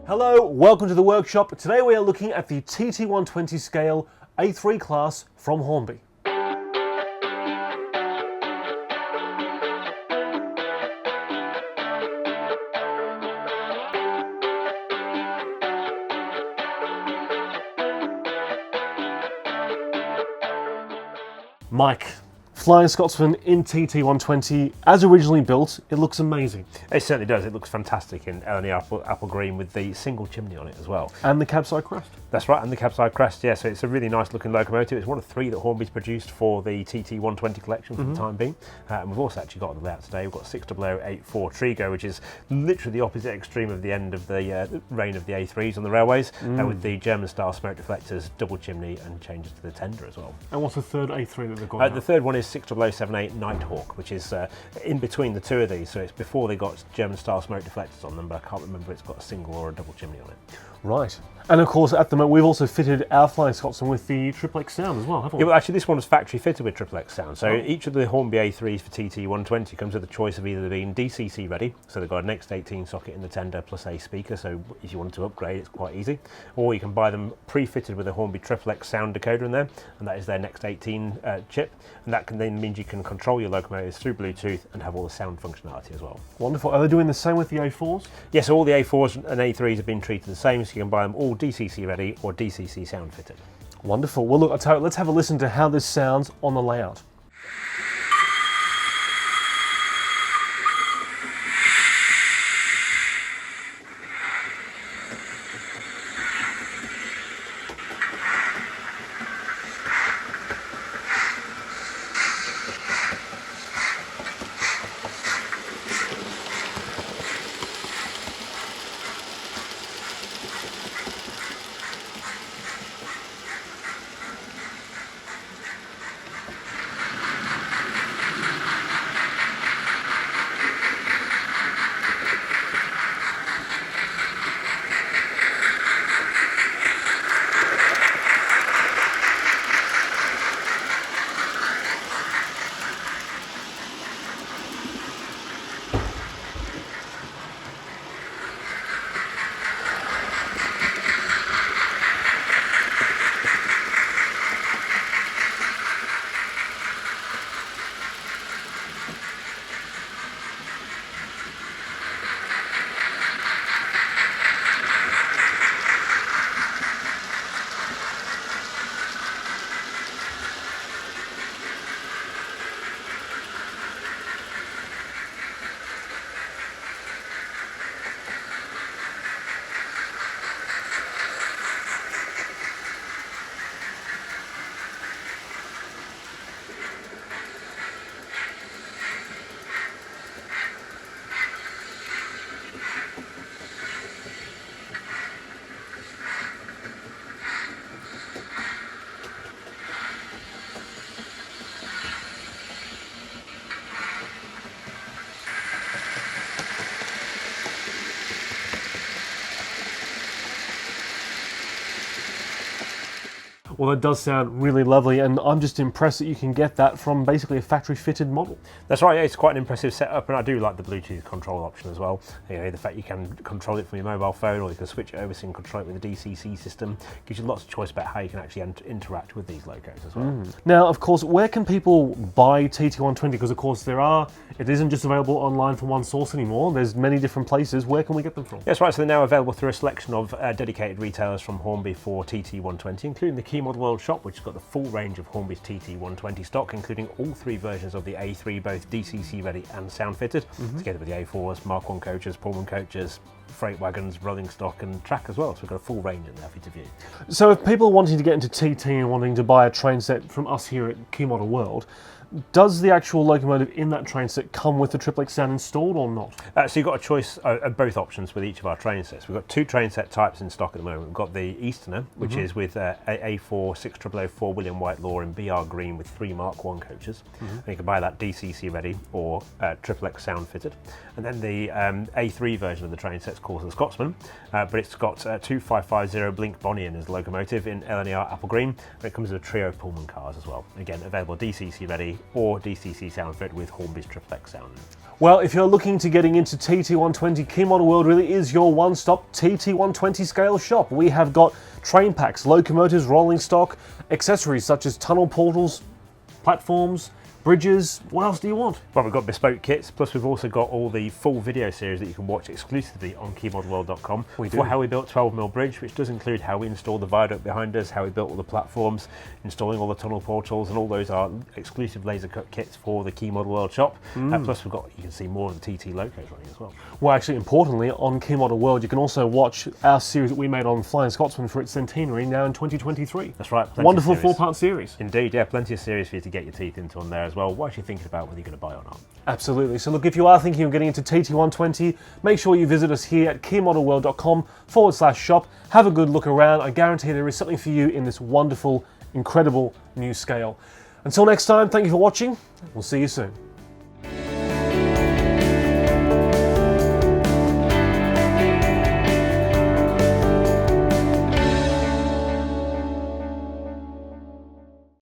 Hello, welcome to the workshop. Today we are looking at the TT120 scale A3 class from Hornby. Mike, Flying Scotsman in TT120, as originally built, it looks amazing. It certainly does. It looks fantastic in LNE apple green with the single chimney on it as well. And the cabside crest. That's right, and the cabside crest, yeah, so it's a really nice looking locomotive. It's one of three that Hornby's produced for the TT120 collection for the time being. And we've also actually got on the layout today, we've got 6084 Trigo, which is literally the opposite extreme of the end of the reign of the A3s on the railways, with the German style smoke deflectors, double chimney and changes to the tender as well. And what's the third A3 that they've got? The third one is 6078 Nighthawk, which is in between the two of these, so it's before they got German style smoke deflectors on them, but I can't remember if it's got a single or a double chimney on it. Right. And of course, at the moment, we've also fitted our Flying Scotsman with the XXX sound as well, haven't we? Yeah, well, actually, this one was factory fitted with XXX sound. So each of the Hornby A3s for TT120 comes with a choice of either being DCC ready, so they've got an X18 socket in the tender plus a speaker, so if you wanted to upgrade, it's quite easy. Or you can buy them pre-fitted with a Hornby XXX sound decoder in there, and that is their Next 18 chip, and that can then means you can control your locomotives through Bluetooth and have all the sound functionality as well. Wonderful. Are they doing the same with the A4s? Yes, all the A4s and A3s have been treated the same, so you can buy them all DCC ready or DCC sound fitted. Wonderful. Well, look, I'll tell you, let's have a listen to how this sounds on the layout. Well, that does sound really lovely, and I'm just impressed that you can get that from basically a factory-fitted model. That's right, yeah, it's quite an impressive setup, and I do like the Bluetooth control option as well. You know, the fact you can control it from your mobile phone, or you can switch it over so you can control it with the DCC system. Gives you lots of choice about how you can actually interact with these locos as well. Now, of course, where can people buy TT120? Because, of course, it isn't just available online from one source anymore. There's many different places. Where can we get them from? That's right, so they're now available through a selection of dedicated retailers from Hornby for TT120, including the Key Model World shop, which has got the full range of Hornby's TT120 stock, including all three versions of the A3, both DCC ready and sound fitted, together with the A4s, Mark 1 coaches, Pullman coaches, freight wagons, rolling stock and track as well. So we've got a full range in there for you to view. So if people are wanting to get into TT and wanting to buy a train set from us here at Key Model World, does the actual locomotive in that train set come with the XXX sound installed or not? So you've got a choice of both options with each of our train sets. We've got two train set types in stock at the moment. We've got the Easterner, which is with A4 6004 William White Law in BR green with 3 Mark 1 coaches. And you can buy that DCC ready or XXX sound fitted. And then the A3 version of the train set's called the Scotsman, but it's got 2550 Blink Bonnian as the locomotive in LNER apple green. And it comes with a trio of Pullman cars as well. Again, available DCC ready TT or DCC sound fitted with Hornby's triplex sound. Well, if you're looking to getting into TT120, Key Model World really is your one-stop TT120 scale shop. We have got train packs, locomotives, rolling stock, accessories such as tunnel portals, platforms, bridges. What else do you want? Well, we've got bespoke kits, plus we've also got all the full video series that you can watch exclusively on keymodelworld.com for how we built 12mm bridge, which does include how we installed the viaduct behind us, how we built all the platforms, installing all the tunnel portals, and all those are exclusive laser cut kits for the Key Model World shop. Plus we've got, you can see more of the TT locos running as well. Well, actually, importantly, on Key Model World, you can also watch our series that we made on Flying Scotsman for its centenary now in 2023. That's right. Wonderful 4-part series. Indeed, yeah, plenty of series for you to get your teeth into on there as well. What are you thinking about whether you're going to buy or not? Absolutely. So look, if you are thinking of getting into TT120, make sure you visit us here at keymodelworld.com/shop. Have a good look around. I guarantee there is something for you in this wonderful, incredible new scale. Until next time, thank you for watching. We'll see you soon.